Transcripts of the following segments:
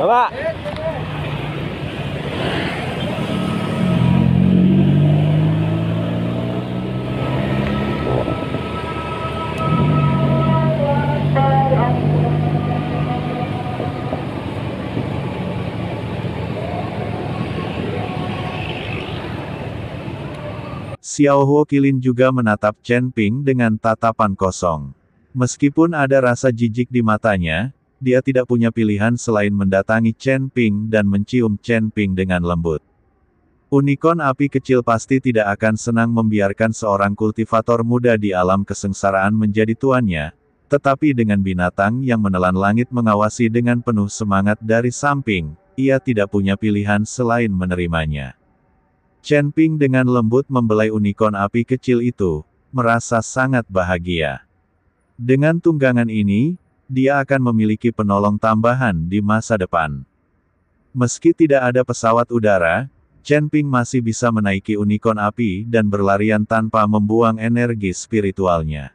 Bapak. Xiaohuo Qilin juga menatap Chen Ping dengan tatapan kosong. Meskipun ada rasa jijik di matanya, dia tidak punya pilihan selain mendatangi Chen Ping dan mencium Chen Ping dengan lembut. Unicorn api kecil pasti tidak akan senang membiarkan seorang kultivator muda di alam kesengsaraan menjadi tuannya, tetapi dengan binatang yang menelan langit mengawasi dengan penuh semangat dari samping, ia tidak punya pilihan selain menerimanya. Chen Ping dengan lembut membelai unicorn api kecil itu, merasa sangat bahagia. Dengan tunggangan ini, dia akan memiliki penolong tambahan di masa depan. Meski tidak ada pesawat udara, Chen Ping masih bisa menaiki unicorn api dan berlarian tanpa membuang energi spiritualnya.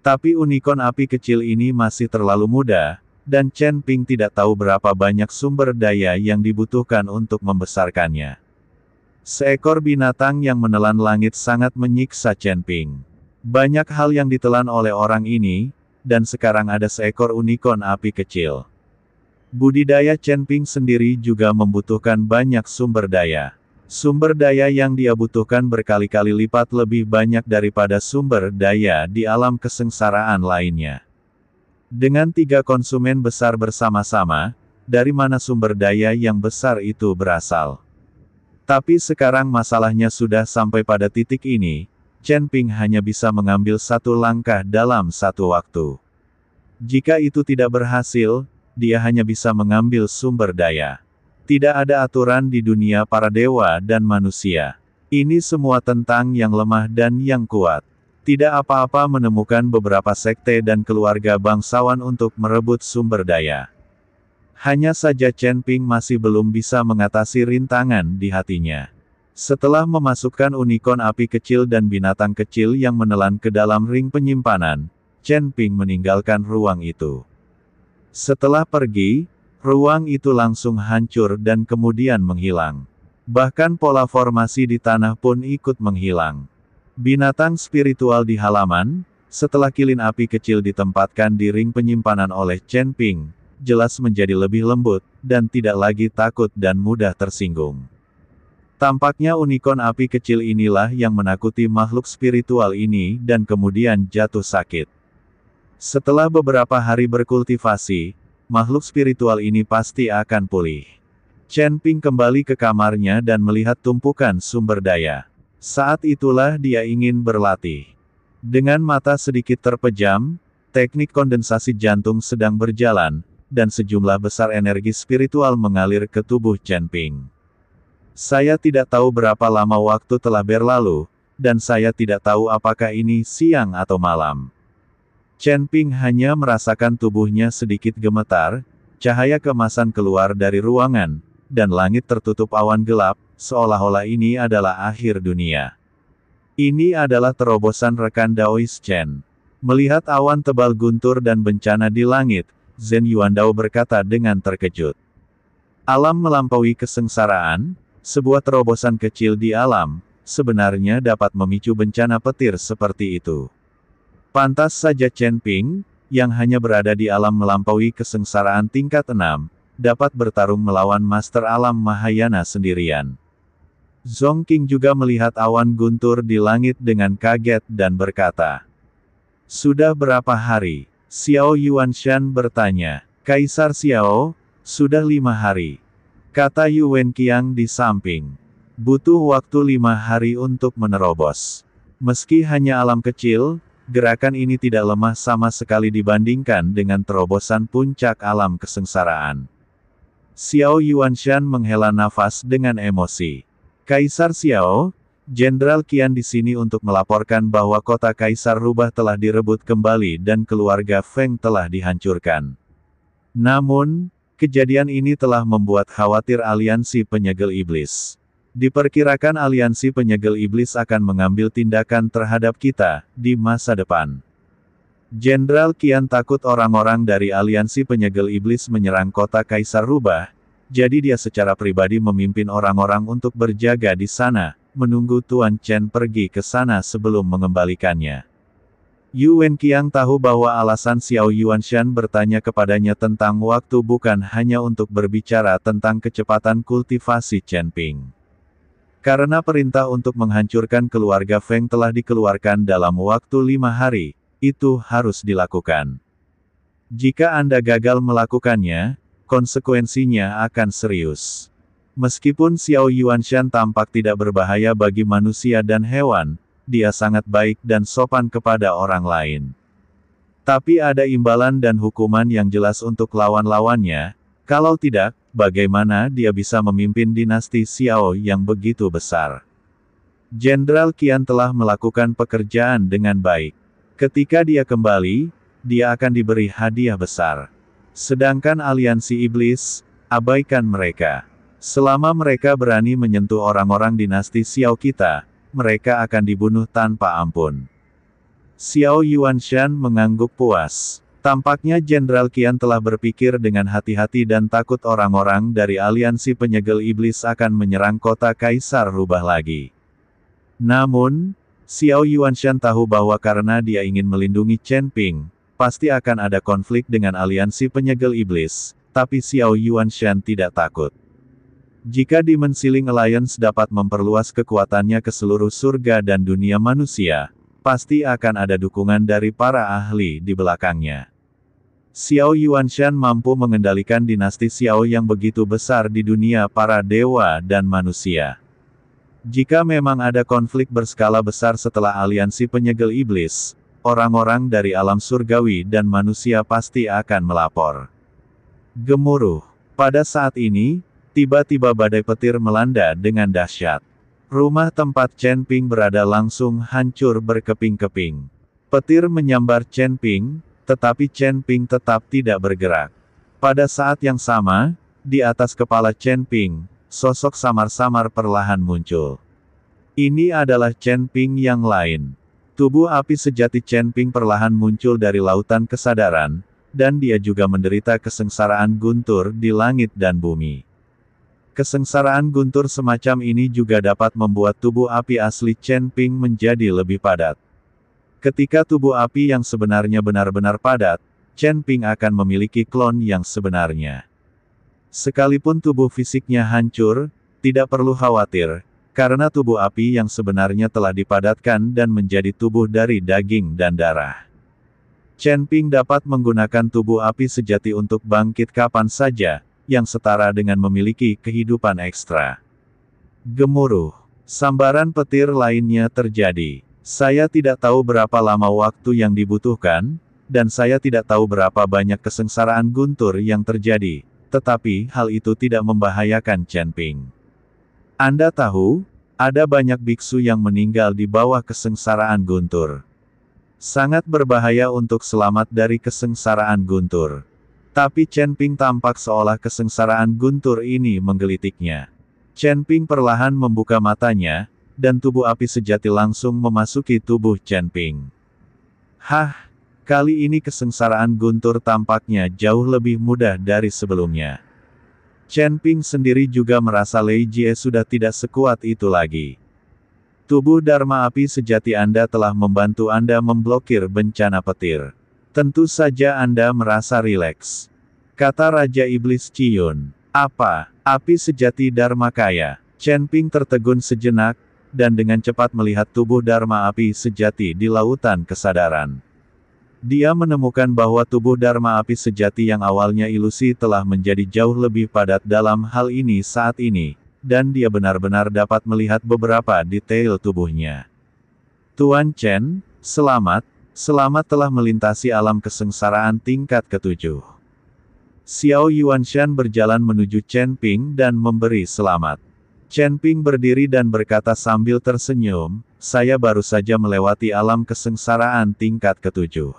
Tapi unicorn api kecil ini masih terlalu muda, dan Chen Ping tidak tahu berapa banyak sumber daya yang dibutuhkan untuk membesarkannya. Seekor binatang yang menelan langit sangat menyiksa Chen Ping. Banyak hal yang ditelan oleh orang ini, dan sekarang ada seekor unicorn api kecil. Budidaya Chen Ping sendiri juga membutuhkan banyak sumber daya. Sumber daya yang dia butuhkan berkali-kali lipat lebih banyak daripada sumber daya di alam kesengsaraan lainnya. Dengan 3 konsumen besar bersama-sama, dari mana sumber daya yang besar itu berasal? Tapi sekarang masalahnya sudah sampai pada titik ini, Chen Ping hanya bisa mengambil satu langkah dalam satu waktu. Jika itu tidak berhasil, dia hanya bisa mengambil sumber daya. Tidak ada aturan di dunia para dewa dan manusia. Ini semua tentang yang lemah dan yang kuat. Tidak apa-apa menemukan beberapa sekte dan keluarga bangsawan untuk merebut sumber daya. Hanya saja Chen Ping masih belum bisa mengatasi rintangan di hatinya. Setelah memasukkan unicorn api kecil dan binatang kecil yang menelan ke dalam ring penyimpanan, Chen Ping meninggalkan ruang itu. Setelah pergi, ruang itu langsung hancur dan kemudian menghilang. Bahkan pola formasi di tanah pun ikut menghilang. Binatang spiritual di halaman, setelah kilin api kecil ditempatkan di ring penyimpanan oleh Chen Ping, jelas menjadi lebih lembut, dan tidak lagi takut dan mudah tersinggung. Tampaknya unicorn api kecil inilah yang menakuti makhluk spiritual ini dan kemudian jatuh sakit. Setelah beberapa hari berkultivasi, makhluk spiritual ini pasti akan pulih. Chen Ping kembali ke kamarnya dan melihat tumpukan sumber daya. Saat itulah dia ingin berlatih. Dengan mata sedikit terpejam, teknik kondensasi jantung sedang berjalan, dan sejumlah besar energi spiritual mengalir ke tubuh Chen Ping. Saya tidak tahu berapa lama waktu telah berlalu, dan saya tidak tahu apakah ini siang atau malam. Chen Ping hanya merasakan tubuhnya sedikit gemetar, cahaya keemasan keluar dari ruangan, dan langit tertutup awan gelap, seolah-olah ini adalah akhir dunia. Ini adalah terobosan rekan Daois Chen. Melihat awan tebal guntur dan bencana di langit, Zhen Yuandao berkata dengan terkejut. Alam melampaui kesengsaraan, sebuah terobosan kecil di alam, sebenarnya dapat memicu bencana petir seperti itu. Pantas saja Chen Ping, yang hanya berada di alam melampaui kesengsaraan tingkat 6, dapat bertarung melawan Master Alam Mahayana sendirian. Zhong Qing juga melihat awan guntur di langit dengan kaget dan berkata, "Sudah berapa hari?" Xiao Yuanshan bertanya. "Kaisar Xiao, sudah 5 hari. Kata Yu Wenqiang di samping. Butuh waktu 5 hari untuk menerobos. Meski hanya alam kecil, gerakan ini tidak lemah sama sekali dibandingkan dengan terobosan puncak alam kesengsaraan." Xiao Yuanshan menghela nafas dengan emosi. "Kaisar Xiao, Jenderal Qian di sini untuk melaporkan bahwa kota Kaisar Rubah telah direbut kembali dan keluarga Feng telah dihancurkan. Namun, kejadian ini telah membuat khawatir aliansi penyegel iblis. Diperkirakan aliansi penyegel iblis akan mengambil tindakan terhadap kita di masa depan." Jenderal Qian takut orang-orang dari aliansi penyegel iblis menyerang kota Kaisar Rubah, jadi dia secara pribadi memimpin orang-orang untuk berjaga di sana, menunggu Tuan Chen pergi ke sana sebelum mengembalikannya. Yu Wenqiang tahu bahwa alasan Xiao Yuanshan bertanya kepadanya tentang waktu bukan hanya untuk berbicara tentang kecepatan kultivasi Chen Ping. Karena perintah untuk menghancurkan keluarga Feng telah dikeluarkan dalam waktu 5 hari, itu harus dilakukan. Jika Anda gagal melakukannya, konsekuensinya akan serius. Meskipun Xiao Yuanshan tampak tidak berbahaya bagi manusia dan hewan, dia sangat baik dan sopan kepada orang lain. Tapi ada imbalan dan hukuman yang jelas untuk lawan-lawannya, kalau tidak, bagaimana dia bisa memimpin dinasti Xiao yang begitu besar? Jenderal Qian telah melakukan pekerjaan dengan baik. Ketika dia kembali, dia akan diberi hadiah besar. Sedangkan aliansi iblis, abaikan mereka. Selama mereka berani menyentuh orang-orang dinasti Xiao kita, mereka akan dibunuh tanpa ampun. Xiao Yuanshan mengangguk puas. Tampaknya Jenderal Qian telah berpikir dengan hati-hati dan takut orang-orang dari aliansi penyegel iblis akan menyerang kota Kaisar Rubah lagi. Namun, Xiao Yuanshan tahu bahwa karena dia ingin melindungi Chen Ping, pasti akan ada konflik dengan aliansi penyegel iblis, tapi Xiao Yuanshan tidak takut. Jika Demon Ceiling Alliance dapat memperluas kekuatannya ke seluruh surga dan dunia manusia, pasti akan ada dukungan dari para ahli di belakangnya. Xiao Yuanshan mampu mengendalikan dinasti Xiao yang begitu besar di dunia para dewa dan manusia. Jika memang ada konflik berskala besar setelah aliansi penyegel iblis, orang-orang dari alam surgawi dan manusia pasti akan melapor. Gemuruh. Pada saat ini, tiba-tiba badai petir melanda dengan dahsyat. Rumah tempat Chen Ping berada langsung hancur berkeping-keping. Petir menyambar Chen Ping, tetapi Chen Ping tetap tidak bergerak. Pada saat yang sama, di atas kepala Chen Ping, sosok samar-samar perlahan muncul. Ini adalah Chen Ping yang lain. Tubuh api sejati Chen Ping perlahan muncul dari lautan kesadaran, dan dia juga menderita kesengsaraan guntur di langit dan bumi. Kesengsaraan guntur semacam ini juga dapat membuat tubuh api asli Chen Ping menjadi lebih padat. Ketika tubuh api yang sebenarnya benar-benar padat, Chen Ping akan memiliki klon yang sebenarnya. Sekalipun tubuh fisiknya hancur, tidak perlu khawatir, karena tubuh api yang sebenarnya telah dipadatkan dan menjadi tubuh dari daging dan darah. Chen Ping dapat menggunakan tubuh api sejati untuk bangkit kapan saja, yang setara dengan memiliki kehidupan ekstra. Gemuruh. Sambaran petir lainnya terjadi. Saya tidak tahu berapa lama waktu yang dibutuhkan, dan saya tidak tahu berapa banyak kesengsaraan guntur yang terjadi, tetapi hal itu tidak membahayakan Chen Ping. Anda tahu, ada banyak biksu yang meninggal di bawah kesengsaraan guntur. Sangat berbahaya untuk selamat dari kesengsaraan guntur. Tapi Chen Ping tampak seolah kesengsaraan guntur ini menggelitiknya. Chen Ping perlahan membuka matanya, dan tubuh api sejati langsung memasuki tubuh Chen Ping. Hah, kali ini kesengsaraan guntur tampaknya jauh lebih mudah dari sebelumnya. Chen Ping sendiri juga merasa Lei Jie sudah tidak sekuat itu lagi. Tubuh Dharma api sejati Anda telah membantu Anda memblokir bencana petir. Tentu saja Anda merasa rileks. Kata Raja Iblis Ciyun. Apa? Api sejati Dharmakaya. Chen Ping tertegun sejenak, dan dengan cepat melihat tubuh Dharma api sejati di lautan kesadaran. Dia menemukan bahwa tubuh Dharma api sejati yang awalnya ilusi telah menjadi jauh lebih padat dalam hal ini saat ini, dan dia benar-benar dapat melihat beberapa detail tubuhnya. Tuan Chen, selamat. Selamat telah melintasi alam kesengsaraan tingkat ke-7. Xiao Yuanshan berjalan menuju Chen Ping dan memberi selamat. Chen Ping berdiri dan berkata sambil tersenyum, saya baru saja melewati alam kesengsaraan tingkat ke-7.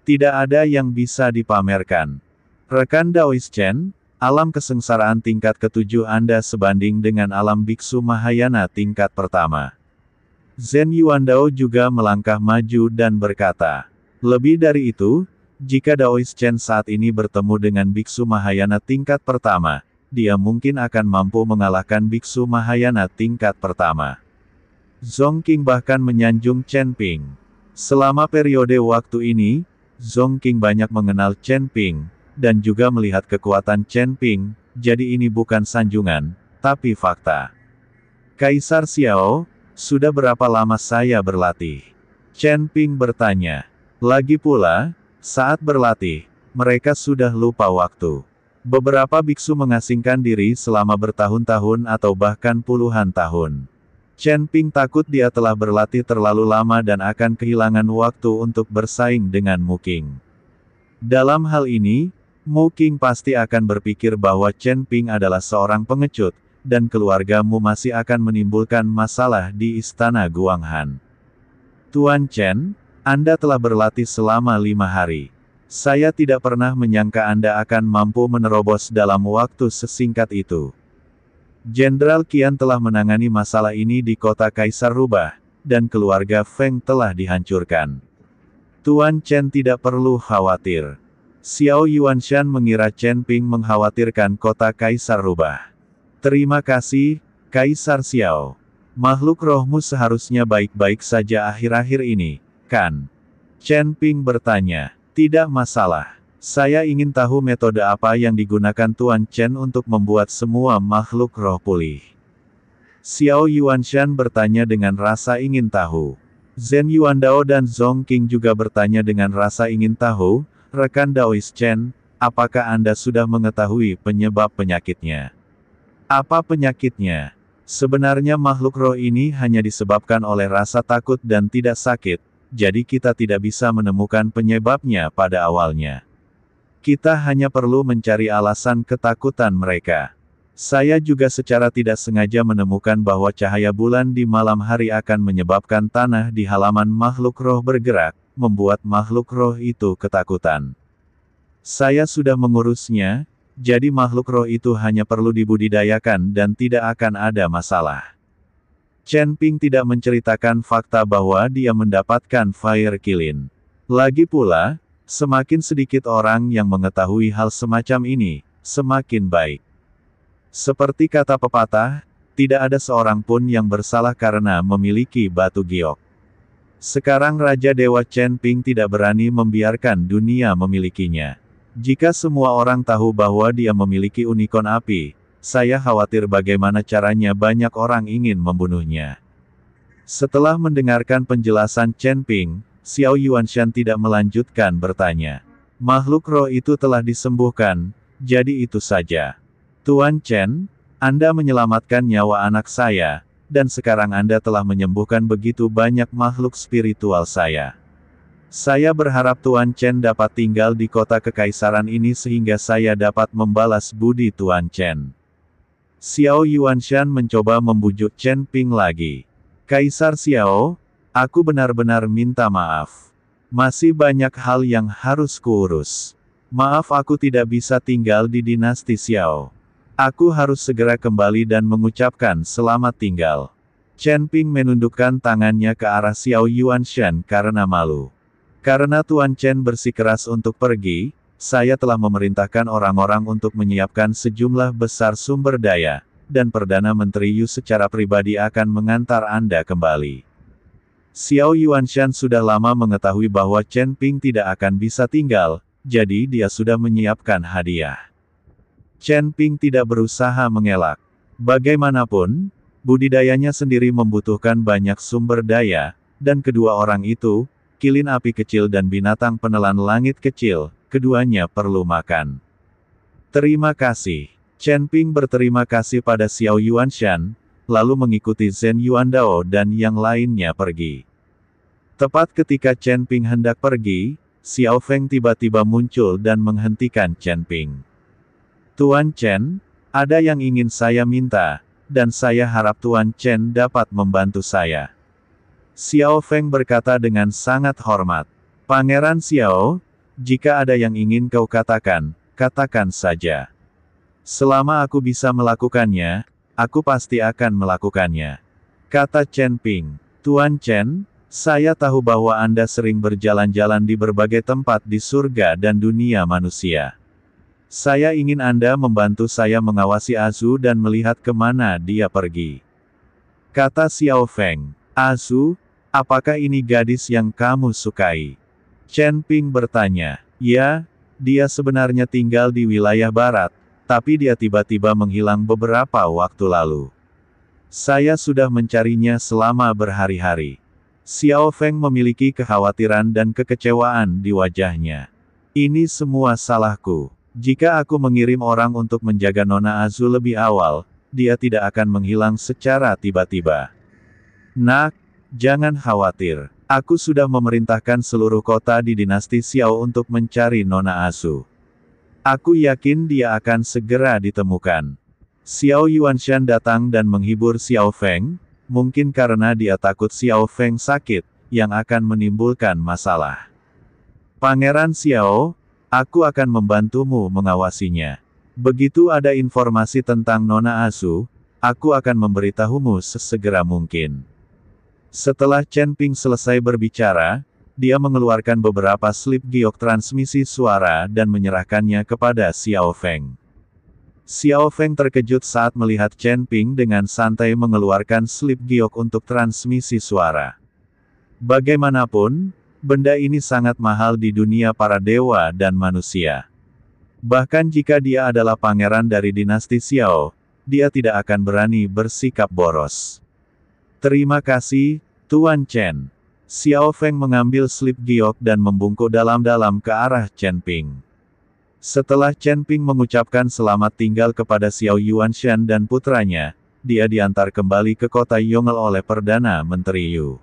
Tidak ada yang bisa dipamerkan. Rekan Daois Chen, alam kesengsaraan tingkat ke-7 Anda sebanding dengan alam Biksu Mahayana tingkat pertama. Zhen Yuandao juga melangkah maju dan berkata, Lebih dari itu, jika Daois Chen saat ini bertemu dengan Biksu Mahayana tingkat pertama, dia mungkin akan mampu mengalahkan Biksu Mahayana tingkat pertama. Zhong Qing bahkan menyanjung Chen Ping. Selama periode waktu ini, Zhong Qing banyak mengenal Chen Ping, dan juga melihat kekuatan Chen Ping, jadi ini bukan sanjungan, tapi fakta. Kaisar Xiao, sudah berapa lama saya berlatih? Chen Ping bertanya. Lagi pula, saat berlatih, mereka sudah lupa waktu. Beberapa biksu mengasingkan diri selama bertahun-tahun atau bahkan puluhan tahun. Chen Ping takut dia telah berlatih terlalu lama dan akan kehilangan waktu untuk bersaing dengan Mu Qing. Dalam hal ini, Mu Qing pasti akan berpikir bahwa Chen Ping adalah seorang pengecut, dan keluargamu masih akan menimbulkan masalah di istana Guanghan. Tuan Chen, Anda telah berlatih selama 5 hari. Saya tidak pernah menyangka Anda akan mampu menerobos dalam waktu sesingkat itu. Jenderal Qian telah menangani masalah ini di kota Kaisar Rubah, dan keluarga Feng telah dihancurkan. Tuan Chen tidak perlu khawatir. Xiao Yuanshan mengira Chen Ping mengkhawatirkan kota Kaisar Rubah. Terima kasih, Kaisar Xiao. Makhluk rohmu seharusnya baik-baik saja akhir-akhir ini, kan? Chen Ping bertanya. Tidak masalah. Saya ingin tahu metode apa yang digunakan Tuan Chen untuk membuat semua makhluk roh pulih. Xiao Yuanshan bertanya dengan rasa ingin tahu. Zhen Yuandao dan Zhong Qing juga bertanya dengan rasa ingin tahu, rekan Daois Chen, apakah Anda sudah mengetahui penyebab penyakitnya? Apa penyakitnya? Sebenarnya makhluk roh ini hanya disebabkan oleh rasa takut dan tidak sakit, jadi kita tidak bisa menemukan penyebabnya pada awalnya. Kita hanya perlu mencari alasan ketakutan mereka. Saya juga secara tidak sengaja menemukan bahwa cahaya bulan di malam hari akan menyebabkan tanah di halaman makhluk roh bergerak, membuat makhluk roh itu ketakutan. Saya sudah mengurusnya, jadi makhluk roh itu hanya perlu dibudidayakan dan tidak akan ada masalah. Chen Ping tidak menceritakan fakta bahwa dia mendapatkan Fire Qilin. Lagi pula, semakin sedikit orang yang mengetahui hal semacam ini, semakin baik. Seperti kata pepatah, tidak ada seorang pun yang bersalah karena memiliki batu giok. Sekarang Raja Dewa Chen Ping tidak berani membiarkan dunia memilikinya. Jika semua orang tahu bahwa dia memiliki unicorn api, saya khawatir bagaimana caranya banyak orang ingin membunuhnya. Setelah mendengarkan penjelasan Chen Ping, Xiao Yuanshan tidak melanjutkan bertanya. Makhluk roh itu telah disembuhkan, jadi itu saja. Tuan Chen, Anda menyelamatkan nyawa anak saya, dan sekarang Anda telah menyembuhkan begitu banyak makhluk spiritual saya. Saya berharap Tuan Chen dapat tinggal di kota kekaisaran ini sehingga saya dapat membalas budi Tuan Chen. Xiao Yuanshan mencoba membujuk Chen Ping lagi. Kaisar Xiao, aku benar-benar minta maaf. Masih banyak hal yang harus kuurus. Maaf aku tidak bisa tinggal di dinasti Xiao. Aku harus segera kembali dan mengucapkan selamat tinggal. Chen Ping menundukkan tangannya ke arah Xiao Yuanshan karena malu. Karena Tuan Chen bersikeras untuk pergi, saya telah memerintahkan orang-orang untuk menyiapkan sejumlah besar sumber daya, dan Perdana Menteri Yu secara pribadi akan mengantar Anda kembali. Xiao Yuanshan sudah lama mengetahui bahwa Chen Ping tidak akan bisa tinggal, jadi dia sudah menyiapkan hadiah. Chen Ping tidak berusaha mengelak. Bagaimanapun, budidayanya sendiri membutuhkan banyak sumber daya, dan kedua orang itu, Qilin api kecil dan binatang penelan langit kecil, keduanya perlu makan. Terima kasih. Chen Ping berterima kasih pada Xiao Yuanshan, lalu mengikuti Zhen Yuandao dan yang lainnya pergi. Tepat ketika Chen Ping hendak pergi, Xiao Feng tiba-tiba muncul dan menghentikan Chen Ping. Tuan Chen, ada yang ingin saya minta, dan saya harap Tuan Chen dapat membantu saya. Xiao Feng berkata dengan sangat hormat. Pangeran Xiao, jika ada yang ingin kau katakan, katakan saja. Selama aku bisa melakukannya, aku pasti akan melakukannya. Kata Chen Ping. Tuan Chen, Saya tahu bahwa Anda sering berjalan-jalan di berbagai tempat di surga dan dunia manusia. Saya ingin Anda membantu saya mengawasi Azu dan melihat kemana dia pergi. Kata Xiao Feng. Azu, apakah ini gadis yang kamu sukai? Chen Ping bertanya. Ya, dia sebenarnya tinggal di wilayah barat, tapi dia tiba-tiba menghilang beberapa waktu lalu. Saya sudah mencarinya selama berhari-hari. Xiao Feng memiliki kekhawatiran dan kekecewaan di wajahnya. Ini semua salahku. Jika aku mengirim orang untuk menjaga Nona Azu lebih awal, dia tidak akan menghilang secara tiba-tiba. Nak, jangan khawatir. Aku sudah memerintahkan seluruh kota di dinasti Xiao untuk mencari Nona Azu. Aku yakin dia akan segera ditemukan. Xiao Yuanshan datang dan menghibur Xiao Feng, mungkin karena dia takut Xiao Feng sakit, yang akan menimbulkan masalah. Pangeran Xiao, aku akan membantumu mengawasinya. Begitu ada informasi tentang Nona Azu, aku akan memberitahumu sesegera mungkin. Setelah Chen Ping selesai berbicara, dia mengeluarkan beberapa slip giok transmisi suara dan menyerahkannya kepada Xiao Feng. Xiao Feng terkejut saat melihat Chen Ping dengan santai mengeluarkan slip giok untuk transmisi suara. Bagaimanapun, benda ini sangat mahal di dunia para dewa dan manusia. Bahkan jika dia adalah pangeran dari dinasti Xiao, dia tidak akan berani bersikap boros. Terima kasih, Tuan Chen. Xiao Feng mengambil slip giok dan membungkuk dalam-dalam ke arah Chen Ping. Setelah Chen Ping mengucapkan selamat tinggal kepada Xiao Yuanshan dan putranya, dia diantar kembali ke kota Yongle oleh Perdana Menteri Yu.